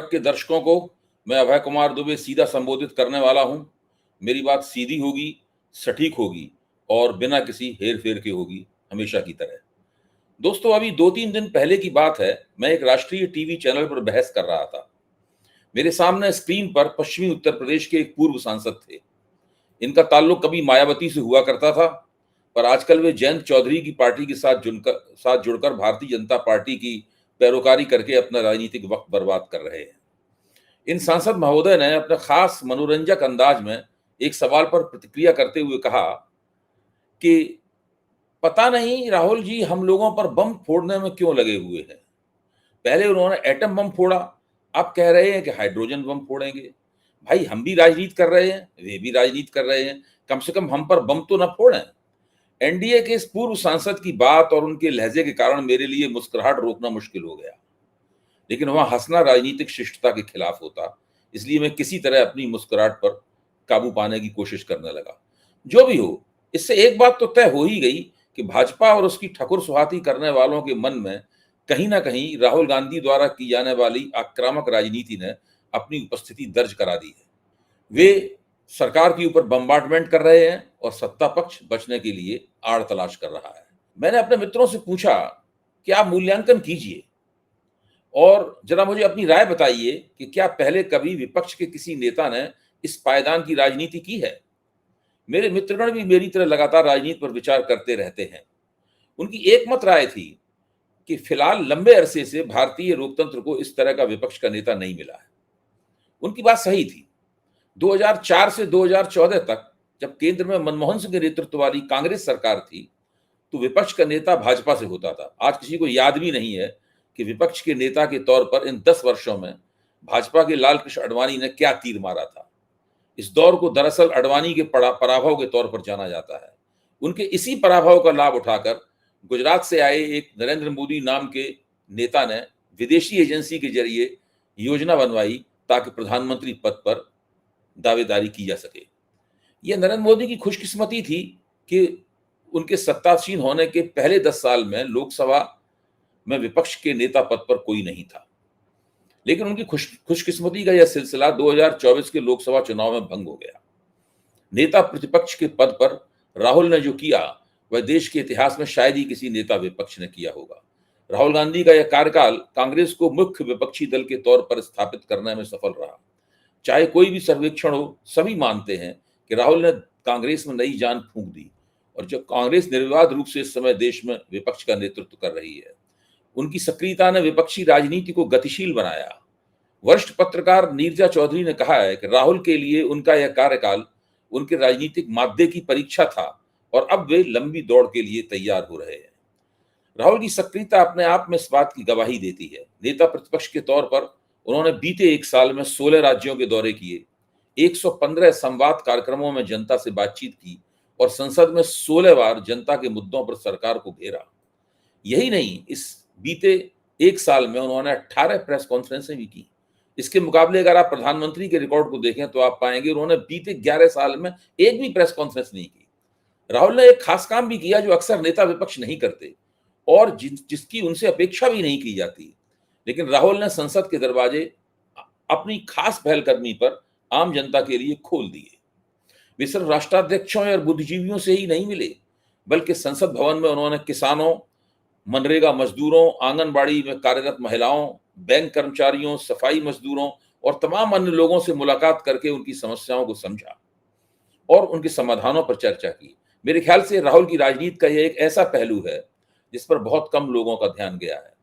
तक के दर्शकों को मैं अभय कुमार दुबे सीधा संबोधित करने वाला हूं। मेरी बात सीधी होगी, सटीक होगी और बिना किसी हेर-फेर के होगी, हमेशा की तरह। दोस्तों, अभी 2-3 दिन पहले की बात है, मैं एक राष्ट्रीय टीवी चैनल पर बहस कर रहा था। मेरे सामने स्क्रीन पर पश्चिमी उत्तर प्रदेश के एक पूर्व सांसद थे। इनका ताल्लुक कभी मायावती से हुआ करता था, पर आजकल वे जयंत चौधरी की पार्टी के साथ जुड़कर भारतीय जनता पार्टी की पैरोकारी करके अपना राजनीतिक वक्त बर्बाद कर रहे हैं। इन सांसद महोदय ने अपने खास मनोरंजक अंदाज में एक सवाल पर प्रतिक्रिया करते हुए कहा कि पता नहीं राहुल जी हम लोगों पर बम फोड़ने में क्यों लगे हुए हैं। पहले उन्होंने एटम बम फोड़ा, अब कह रहे हैं कि हाइड्रोजन बम फोड़ेंगे। भाई, हम भी राजनीति कर रहे हैं, वे भी राजनीति कर रहे हैं, कम से कम हम पर बम तो न फोड़ें। एनडीए के इस पूर्व सांसद की बात और उनके लहजे के कारण मेरे लिए मुस्कुराहट रोकना मुश्किल हो गया, लेकिन वहां हंसना राजनीतिक शिष्टता के खिलाफ होता, इसलिए मैं किसी तरह अपनी मुस्कुराहट पर काबू पाने की कोशिश करने लगा। जो भी हो, इससे एक बात तो तय हो ही गई कि भाजपा और उसकी ठकुर सुहाती करने वालों के मन में कहीं ना कहीं राहुल गांधी द्वारा की जाने वाली आक्रामक राजनीति ने अपनी उपस्थिति दर्ज करा दी है। वे सरकार के ऊपर बम्बार्डमेंट कर रहे हैं और सत्ता पक्ष बचने के लिए आड़ तलाश कर रहा है। मैंने अपने मित्रों से पूछा कि आप मूल्यांकन कीजिए और जरा मुझे अपनी राय बताइए कि क्या पहले कभी विपक्ष के किसी नेता ने इस पायदान की राजनीति की है। मेरे मित्रगण भी मेरी तरह लगातार राजनीति पर विचार करते रहते हैं। उनकी एकमत राय थी कि फिलहाल लंबे अरसे से भारतीय लोकतंत्र को इस तरह का विपक्ष का नेता नहीं मिला है। उनकी बात सही थी। 2004 से 2014 तक जब केंद्र में मनमोहन सिंह के नेतृत्व वाली कांग्रेस सरकार थी, तो विपक्ष का नेता भाजपा से होता था। आज किसी को याद भी नहीं है कि विपक्ष के नेता के तौर पर इन 10 वर्षों में भाजपा के लाल कृष्ण आडवाणी ने क्या तीर मारा था। इस दौर को दरअसल आडवाणी के पराभव के तौर पर जाना जाता है। उनके इसी पराभव का लाभ उठाकर गुजरात से आए एक नरेंद्र मोदी नाम के नेता ने विदेशी एजेंसी के जरिए योजना बनवाई ताकि प्रधानमंत्री पद पर दावेदारी की जा सके। यह नरेंद्र मोदी की खुशकिस्मती थी कि उनके सत्तासीन होने के पहले 10 साल में लोकसभा में विपक्ष के नेता पद पर कोई नहीं था, लेकिन उनकी खुशकिस्मती का यह सिलसिला 2024 के लोकसभा चुनाव में भंग हो गया। नेता प्रतिपक्ष के पद पर राहुल ने जो किया वह देश के इतिहास में शायद ही किसी नेता विपक्ष ने किया होगा। राहुल गांधी का यह कार्यकाल कांग्रेस को मुख्य विपक्षी दल के तौर पर स्थापित करने में सफल रहा। चाहे कोई भी सर्वेक्षण हो, सभी मानते हैं कि राहुल ने कांग्रेस में नई जान फूंक दी और जो कांग्रेस निर्विवाद रूप से इस समय देश में विपक्ष का नेतृत्व कर रही है। उनकी सक्रियता ने विपक्षी राजनीति को गतिशील बनाया। वरिष्ठ पत्रकार नीरजा चौधरी ने कहा है कि राहुल के लिए उनका यह कार्यकाल उनके राजनीतिक मादे की परीक्षा था और अब वे लंबी दौड़ के लिए तैयार हो रहे हैं। राहुल की सक्रियता अपने आप में इस बात की गवाही देती है। नेता प्रतिपक्ष के तौर पर उन्होंने बीते एक साल में 16 राज्यों के दौरे किए, 115 संवाद कार्यक्रमों में जनता से बातचीत की और संसद में 16 बार जनता के मुद्दों पर सरकार को घेरा। यही नहीं, इस बीते एक साल में उन्होंने 18 प्रेस कॉन्फ्रेंसें भी की। इसके मुकाबले अगर आप प्रधानमंत्री के रिकॉर्ड को देखें तो आप पाएंगे उन्होंने बीते 11 साल में एक भी प्रेस कॉन्फ्रेंस नहीं की। राहुल ने एक खास काम भी किया जो अक्सर नेता विपक्ष नहीं करते और जिसकी उनसे अपेक्षा भी नहीं की जाती, लेकिन राहुल ने संसद के दरवाजे अपनी खास पहलकदमी पर आम जनता के लिए खोल दिए। वे सिर्फ राष्ट्राध्यक्षों और बुद्धिजीवियों से ही नहीं मिले, बल्कि संसद भवन में उन्होंने किसानों, मनरेगा मजदूरों, आंगनबाड़ी में कार्यरत महिलाओं, बैंक कर्मचारियों, सफाई मजदूरों और तमाम अन्य लोगों से मुलाकात करके उनकी समस्याओं को समझा और उनके समाधानों पर चर्चा की। मेरे ख्याल से राहुल की राजनीति का यह एक ऐसा पहलू है जिस पर बहुत कम लोगों का ध्यान गया है।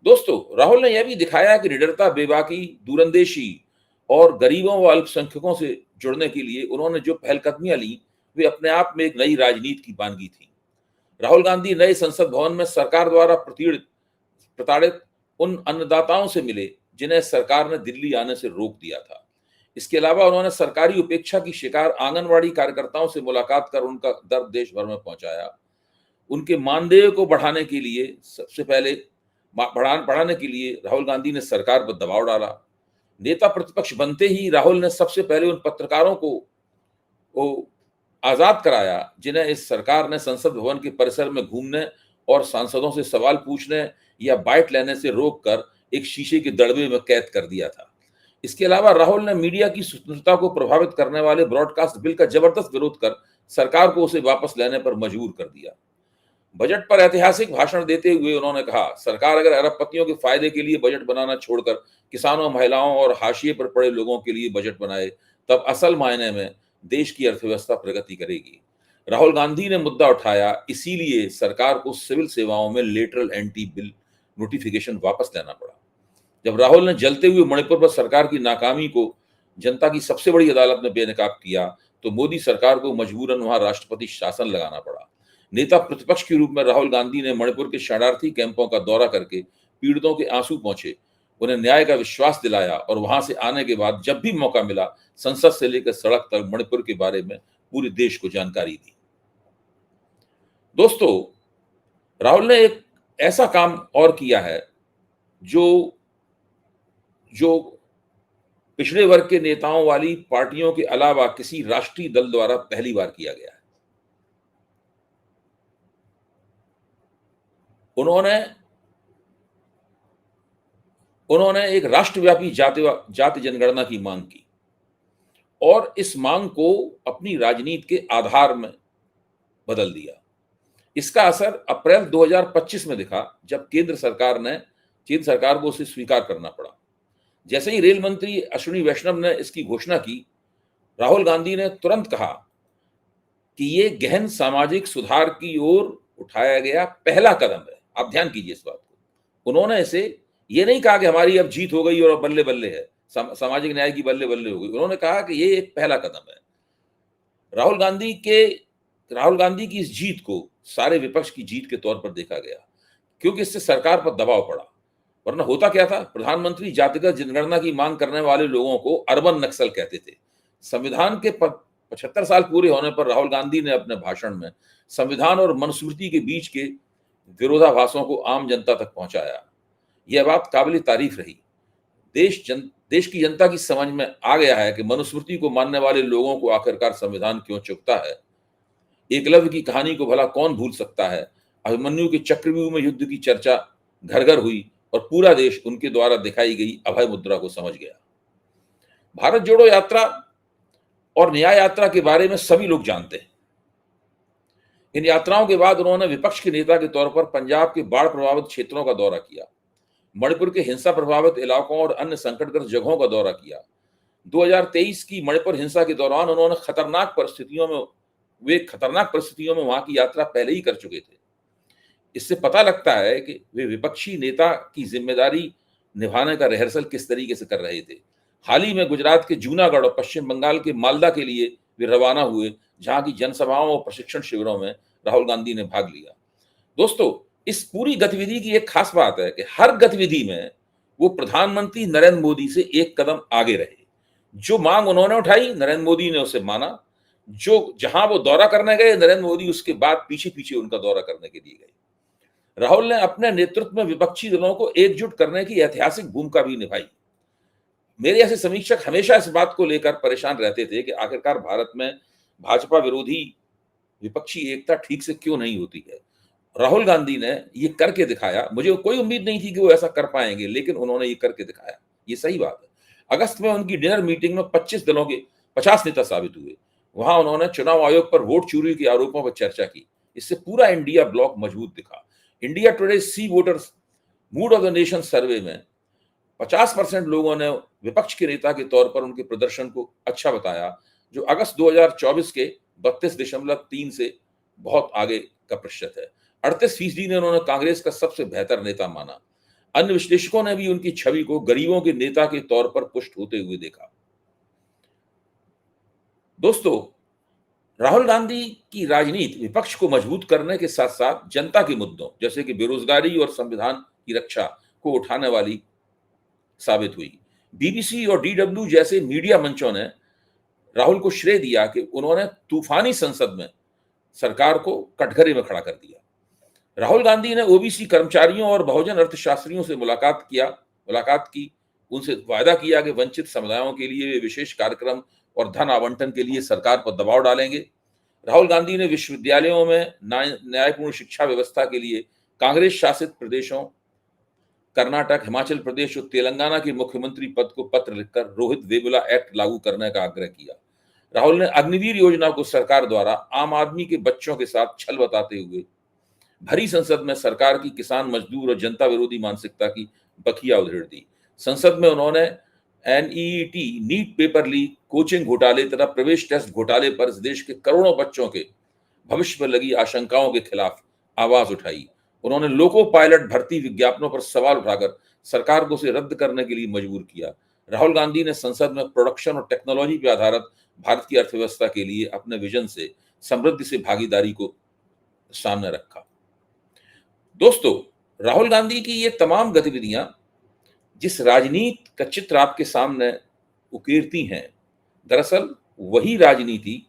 दोस्तों, राहुल ने यह भी दिखाया कि निडरता, बेबाकी, दूरंदेशी और गरीबों व अल्पसंख्यकों से जुड़ने के लिए उन्होंने जो पहलकदमियां ली वे अपने आप में एक नई राजनीति की बानगी थी। राहुल गांधी नए संसद भवन में सरकार द्वारा प्रताड़ित उन अन्नदाताओं से मिले जिन्हें सरकार ने दिल्ली आने से रोक दिया था। इसके अलावा उन्होंने सरकारी उपेक्षा की शिकार आंगनवाड़ी कार्यकर्ताओं से मुलाकात कर उनका दर्द देश भर में पहुंचाया। उनके मानदेय को बढ़ाने के लिए बढ़ाने के लिए राहुल गांधी ने सरकार पर दबाव डाला। नेता प्रतिपक्ष बनते ही राहुल ने सबसे पहले उन पत्रकारों को आजाद कराया जिन्हें इस सरकार ने संसद भवन के परिसर में घूमने और सांसदों से सवाल पूछने या बाइट लेने से रोककर एक शीशे के दड़बे में कैद कर दिया था। इसके अलावा राहुल ने मीडिया की स्वतंत्रता को प्रभावित करने वाले ब्रॉडकास्ट बिल का जबरदस्त विरोध कर सरकार को उसे वापस लेने पर मजबूर कर दिया। बजट पर ऐतिहासिक भाषण देते हुए उन्होंने कहा, सरकार अगर अरबपतियों के फायदे के लिए बजट बनाना छोड़कर किसानों, महिलाओं और हाशिए पर पड़े लोगों के लिए बजट बनाए, तब असल मायने में देश की अर्थव्यवस्था प्रगति करेगी। राहुल गांधी ने मुद्दा उठाया, इसीलिए सरकार को सिविल सेवाओं में लेटरल एंट्री बिल नोटिफिकेशन वापस लेना पड़ा। जब राहुल ने जलते हुए मणिपुर पर सरकार की नाकामी को जनता की सबसे बड़ी अदालत में बेनकाब किया, तो मोदी सरकार को मजबूरन वहां राष्ट्रपति शासन लगाना पड़ा। नेता प्रतिपक्ष के रूप में राहुल गांधी ने मणिपुर के शरणार्थी कैंपों का दौरा करके पीड़ितों के आंसू पहुंचे, उन्हें न्याय का विश्वास दिलाया और वहां से आने के बाद जब भी मौका मिला संसद से लेकर सड़क तक मणिपुर के बारे में पूरे देश को जानकारी दी। दोस्तों, राहुल ने एक ऐसा काम और किया है जो पिछड़े वर्ग के नेताओं वाली पार्टियों के अलावा किसी राष्ट्रीय दल द्वारा पहली बार किया गया है। उन्होंने एक राष्ट्रव्यापी जाति जनगणना की मांग की और इस मांग को अपनी राजनीति के आधार में बदल दिया। इसका असर अप्रैल 2025 में दिखा, जब केंद्र सरकार को उसे स्वीकार करना पड़ा। जैसे ही रेल मंत्री अश्विनी वैष्णव ने इसकी घोषणा की, राहुल गांधी ने तुरंत कहा कि ये गहन सामाजिक सुधार की ओर उठाया गया पहला कदम है। आप ध्यान कीजिए इस बात को। उन्होंने इसे ये नहीं कहा कि हमारी अब जीत हो गई और बल्ले बल्ले है, सामाजिक न्याय की बल्ले बल्ले हो गई। उन्होंने कहा कि ये एक पहला कदम है। राहुल गांधी की इस जीत को सारे विपक्ष की जीत के तौर पर देखा गया, क्योंकि इससे सरकार पर दबाव पड़ा। वरना होता क्या था, प्रधानमंत्री जातिगत जनगणना की मांग करने वाले लोगों को अर्बन नक्सल कहते थे। संविधान के 75 साल पूरे होने पर राहुल गांधी ने अपने भाषण में संविधान और मनुस्मृति के बीच के विरोधाभासों को आम जनता तक पहुंचाया। यह बात काबिल तारीफ रही। देश की जनता की समझ में आ गया है कि मनुस्मृति को मानने वाले लोगों को आखिरकार संविधान क्यों चुभता है। एकलव्य की कहानी को भला कौन भूल सकता है। अभिमन्यु के चक्रव्यूह में युद्ध की चर्चा घर घर हुई और पूरा देश उनके द्वारा दिखाई गई अभय मुद्रा को समझ गया। भारत जोड़ो यात्रा और न्याय यात्रा के बारे में सभी लोग जानते हैं। इन यात्राओं के बाद उन्होंने विपक्ष के नेता के तौर पर पंजाब के बाढ़ प्रभावित क्षेत्रों का दौरा किया, मणिपुर के हिंसा प्रभावित इलाकों और अन्य संकटग्रस्त जगहों का दौरा किया। 2023 की मणिपुर हिंसा के दौरान उन्होंने खतरनाक परिस्थितियों में वहां की यात्रा पहले ही कर चुके थे। इससे पता लगता है कि वे विपक्षी नेता की जिम्मेदारी निभाने का रिहर्सल किस तरीके से कर रहे थे। हाल ही में गुजरात के जूनागढ़ और पश्चिम बंगाल के मालदा के लिए वे रवाना हुए, जहां की जनसभाओं और प्रशिक्षण शिविरों में राहुल गांधी ने भाग लिया। दोस्तों, इस पूरी गतिविधि की एक खास बात है कि हर गतिविधि में वो प्रधानमंत्री नरेंद्र मोदी से एक कदम आगे रहे। जो मांग उन्होंने उठाई, नरेंद्र मोदी ने उसे माना। जहां वो दौरा करने गए, नरेंद्र मोदी उसके बाद पीछे पीछे उनका दौरा करने के लिए गए। राहुल ने अपने नेतृत्व में विपक्षी दलों को एकजुट करने की ऐतिहासिक भूमिका भी निभाई। मेरे ऐसे समीक्षक हमेशा इस बात को लेकर परेशान रहते थे कि आखिरकार भारत में भाजपा विरोधी विपक्षी एकता ठीक से क्यों नहीं होती है। राहुल गांधी ने ये करके दिखाया। मुझे कोई उम्मीद नहीं थी कि वो ऐसा कर पाएंगे, लेकिन उन्होंने ये करके दिखाया। ये सही बात है। अगस्त में उनकी डिनर मीटिंग में 25 दलों के 50 नेता साबित हुए। वहां उन्होंने चुनाव आयोग पर वोट चोरी के आरोपों पर चर्चा की। इससे पूरा इंडिया ब्लॉक मजबूत दिखा। India Today C voters mood of the nation survey में 50% लोगों ने विपक्ष के नेता के तौर पर उनके प्रदर्शन को अच्छा बताया, जो अगस्त 2024 के 32.3 से बहुत आगे का प्रतिशत है। 38% ने उन्होंने कांग्रेस का सबसे बेहतर नेता माना। अन्य विश्लेषकों ने भी उनकी छवि को गरीबों के नेता के तौर पर पुष्ट होते हुए देखा। दोस्तों, राहुल गांधी की राजनीति विपक्ष को मजबूत करने के साथ साथ जनता के मुद्दों जैसे कि बेरोजगारी और संविधान की रक्षा को उठाने वाली साबित हुई। बीबीसी और डीडब्ल्यू जैसे मीडिया मंचों ने राहुल को श्रेय दिया कि उन्होंने तूफानी संसद में सरकार को कटघरे में खड़ा कर दिया। राहुल गांधी ने ओबीसी कर्मचारियों और बहुजन अर्थशास्त्रियों से मुलाकात की। उनसे वायदा किया कि वंचित समुदायों के लिए वे विशेष कार्यक्रम और धन आवंटन के लिए सरकार पर दबाव डालेंगे। राहुल गांधी ने विश्वविद्यालयों में न्यायपूर्ण शिक्षा व्यवस्था के लिए कांग्रेस शासित प्रदेशों कर्नाटक, हिमाचल प्रदेश और तेलंगाना के मुख्यमंत्री पद को पत्र लिखकर रोहित वेमुला एक्ट लागू करने का आग्रह किया। राहुल ने अग्निवीर योजना को सरकार द्वारा आम आदमी के बच्चों के साथ छल बताते हुए भरी संसद में सरकार की किसान, मजदूर और जनता विरोधी मानसिकता की बखिया उधेड़ दी। संसद में उन्होंने NEET, NEET paper leak, coaching घोटाले तथा प्रवेश टेस्ट घोटाले पर इस देश के करोड़ों बच्चों के भविष्य पर लगी आशंकाओं के खिलाफ आवाज उठाई। उन्होंने लोको पायलट भर्ती विज्ञापनों पर सवाल उठाकर सरकार को उसे रद्द करने के लिए मजबूर किया। राहुल गांधी ने संसद में प्रोडक्शन और टेक्नोलॉजी पर आधारित भारत की अर्थव्यवस्था के लिए अपने विजन से समृद्धि से भागीदारी को सामने रखा। दोस्तों, राहुल गांधी की ये तमाम गतिविधियां जिस राजनीति का चित्र आपके सामने उकेरती हैं, दरअसल वही राजनीति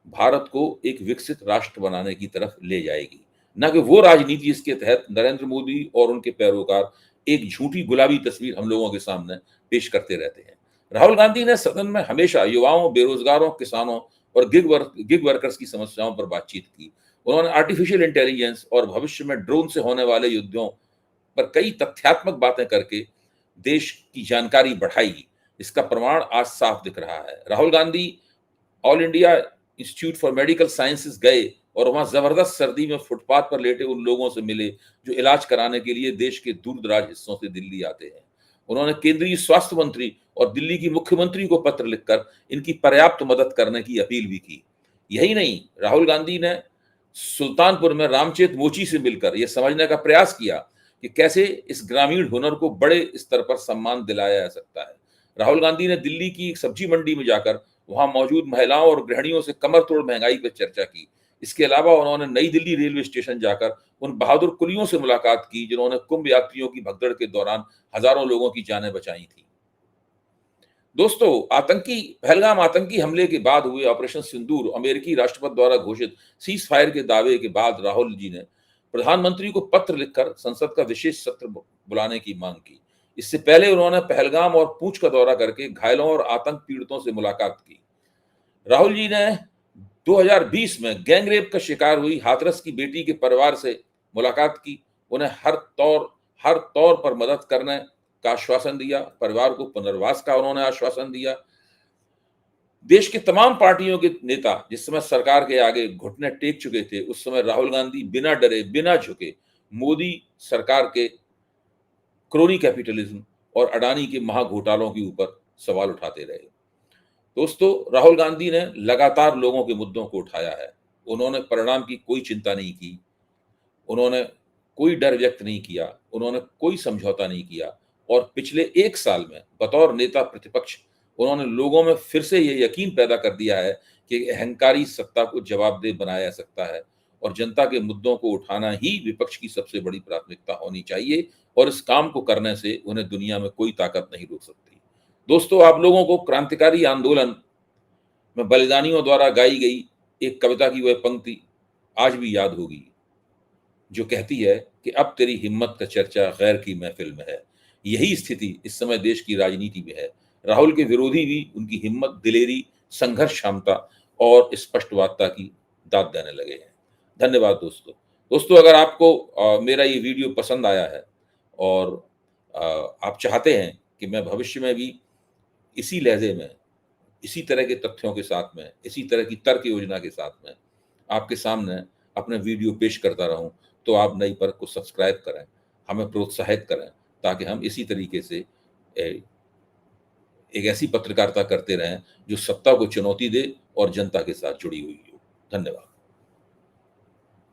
भारत को एक विकसित राष्ट्र बनाने की तरफ ले जाएगी, न कि वो राजनीति जिसके तहत नरेंद्र मोदी और उनके पैरोकार एक झूठी गुलाबी तस्वीर हम लोगों के सामने पेश करते रहते हैं। राहुल गांधी ने सदन में हमेशा युवाओं, बेरोजगारों, किसानों और गिग वर्कर्स की समस्याओं पर बातचीत की। उन्होंने आर्टिफिशियल इंटेलिजेंस और भविष्य में ड्रोन से होने वाले युद्धों पर कई तथ्यात्मक बातें करके देश की जानकारी बढ़ाई। इसका प्रमाण आज साफ दिख रहा है। Rahul Gandhi all India institute for medical sciences गए और वहां जबरदस्त सर्दी में फुटपाथ पर लेटे उन लोगों से मिले जो इलाज कराने के लिए देश के दूर दराज हिस्सों से दिल्ली आते हैं। उन्होंने केंद्रीय स्वास्थ्य मंत्री और दिल्ली की मुख्यमंत्री को पत्र लिखकर इनकी पर्याप्त मदद करने की अपील भी की। यही नहीं, राहुल गांधी ने सुल्तानपुर में रामचेत मोची से मिलकर यह समझने का प्रयास किया कि कैसे इस ग्रामीण हुनर को बड़े स्तर पर सम्मान दिलाया जा सकता है। राहुल गांधी ने दिल्ली की एक सब्जी मंडी में जाकर वहां मौजूद महिलाओं और गृहिणियों से कमर तोड़ महंगाई पर चर्चा की। इसके अलावा उन्होंने नई दिल्ली रेलवे स्टेशन जाकर उन बहादुर कुलियों से मुलाकात की जिन्होंने कुंभ यात्रियों की भगदड़ के दौरान हजारों लोगों की जानें बचाई थी। दोस्तों, पहलगाम आतंकी हमले के बाद हुए ऑपरेशन सिंदूर, अमेरिकी राष्ट्रपति द्वारा घोषित सीज फायर के दावे के बाद राहुल जी ने प्रधानमंत्री को पत्र लिखकर संसद का विशेष सत्र बुलाने की मांग की। इससे पहले उन्होंने पहलगाम और पूंछ का दौरा करके घायलों और आतंक पीड़ितों से मुलाकात की। राहुल जी ने 2020 में गैंगरेप का शिकार हुई हाथरस की बेटी के परिवार से मुलाकात की। उन्हें हर तौर पर मदद करने का आश्वासन दिया। परिवार को पुनर्वास का उन्होंने आश्वासन दिया। देश के तमाम पार्टियों के नेता जिस समय सरकार के आगे घुटने टेक चुके थे, उस समय राहुल गांधी बिना डरे, बिना झुके मोदी सरकार के क्रोनी कैपिटलिज्म और अडानी के महाघोटालों के ऊपर सवाल उठाते रहे। दोस्तों, राहुल गांधी ने लगातार लोगों के मुद्दों को उठाया है। उन्होंने परिणाम की कोई चिंता नहीं की, उन्होंने कोई डर व्यक्त नहीं किया, उन्होंने कोई समझौता नहीं किया और पिछले 1 साल में बतौर नेता प्रतिपक्ष उन्होंने लोगों में फिर से ये यकीन पैदा कर दिया है कि अहंकारी सत्ता को जवाबदेह बनाया जा सकता है और जनता के मुद्दों को उठाना ही विपक्ष की सबसे बड़ी प्राथमिकता होनी चाहिए और इस काम को करने से उन्हें दुनिया में कोई ताकत नहीं रोक सकती। दोस्तों, आप लोगों को क्रांतिकारी आंदोलन में बलिदानियों द्वारा गाई गई एक कविता की वह पंक्ति आज भी याद होगी जो कहती है कि अब तेरी हिम्मत का चर्चा गैर की महफिल में है। यही स्थिति इस समय देश की राजनीति में है। राहुल के विरोधी भी उनकी हिम्मत, दिलेरी, संघर्ष क्षमता और स्पष्टवादिता की दाद देने लगे हैं। धन्यवाद दोस्तों, अगर आपको मेरा ये वीडियो पसंद आया है और आप चाहते हैं कि मैं भविष्य में भी इसी लहजे में, इसी तरह के तथ्यों के साथ में, इसी तरह की तर्क योजना के साथ में आपके सामने अपने वीडियो पेश करता रहूं, तो आप नई पर को सब्सक्राइब करें, हमें प्रोत्साहित करें ताकि हम इसी तरीके से एक ऐसी पत्रकारिता करते रहें जो सत्ता को चुनौती दे और जनता के साथ जुड़ी हुई हो। धन्यवाद।